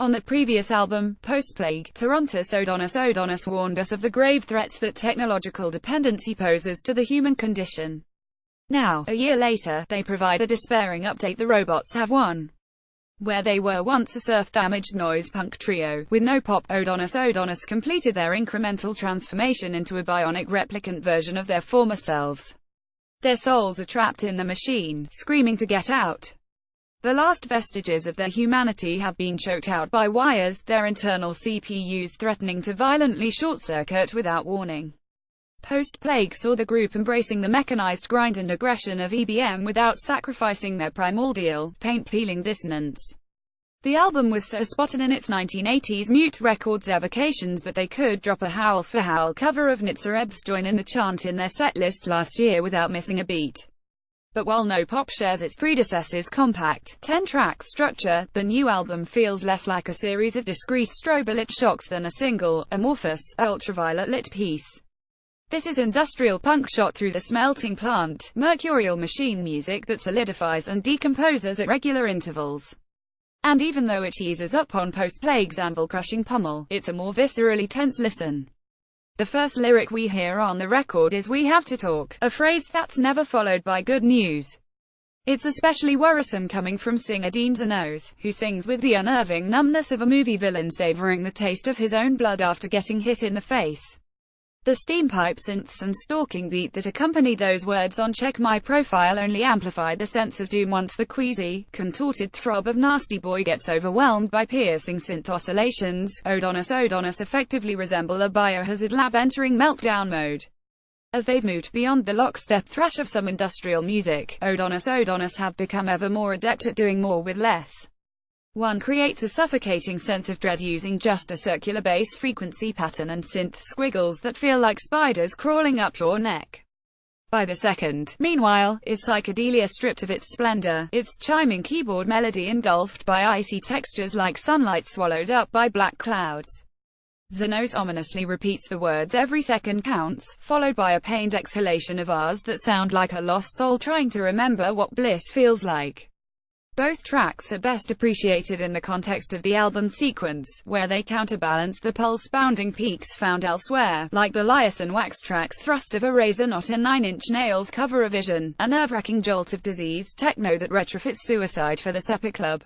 On the previous album, Post-Plague, Odonis warned us of the grave threats that technological dependency poses to the human condition. Now, a year later, they provide a despairing update: the robots have won. Where they were once a surf-damaged noise punk trio, with no pop, Odonis completed their incremental transformation into a bionic replicant version of their former selves. Their souls are trapped in the machine, screaming to get out. The last vestiges of their humanity have been choked out by wires, their internal CPUs threatening to violently short-circuit without warning. Post-Plague saw the group embracing the mechanized grind and aggression of EBM without sacrificing their primordial, paint-peeling dissonance. The album was so spot-on in its 1980s Mute Records evocations that they could drop a Howl for Howl cover of Nitzer Ebb's Join in the Chant in their setlist last year without missing a beat. But while No Pop shares its predecessor's compact, 10-track structure, the new album feels less like a series of discrete strobe-lit shocks than a single, amorphous, ultraviolet-lit piece. This is industrial punk shot through the smelting plant, mercurial machine music that solidifies and decomposes at regular intervals. And even though it eases up on Post-Plague's anvil-crushing pummel, it's a more viscerally tense listen. The first lyric we hear on the record is "We have to talk," a phrase that's never followed by good news. It's especially worrisome coming from singer Dean Zanos, who sings with the unnerving numbness of a movie villain savoring the taste of his own blood after getting hit in the face. The steampipe synths and stalking beat that accompany those words on Check My Profile only amplify the sense of doom once the queasy, contorted throb of Nasty Boy gets overwhelmed by piercing synth oscillations. Odonis effectively resemble a biohazard lab entering meltdown mode. As they've moved beyond the lockstep thrash of some industrial music, Odonis have become ever more adept at doing more with less. One creates a suffocating sense of dread using just a circular bass frequency pattern and synth squiggles that feel like spiders crawling up your neck. By the second, meanwhile, is psychedelia stripped of its splendor, its chiming keyboard melody engulfed by icy textures like sunlight swallowed up by black clouds. Zanos ominously repeats the words "every second counts," followed by a pained exhalation of R's that sound like a lost soul trying to remember what bliss feels like. Both tracks are best appreciated in the context of the album sequence, where they counterbalance the pulse-bounding peaks found elsewhere, like the Liaison Wax track's thrust of a razor knot and 9 Inch Nails' cover of Vision, a nerve-wracking jolt of diseased techno that retrofits Suicide for the Supper Club.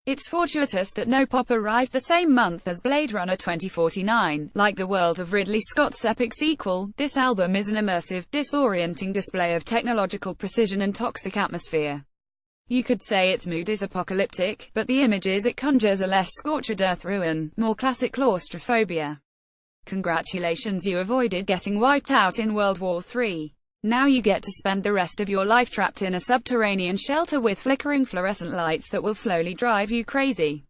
It's fortuitous that No Pop arrived the same month as Blade Runner 2049. Like the world of Ridley Scott's epic sequel, this album is an immersive, disorienting display of technological precision and toxic atmosphere. You could say its mood is apocalyptic, but the images it conjures are less scorched earth ruin, more classic claustrophobia. Congratulations, you avoided getting wiped out in World War III. Now you get to spend the rest of your life trapped in a subterranean shelter with flickering fluorescent lights that will slowly drive you crazy.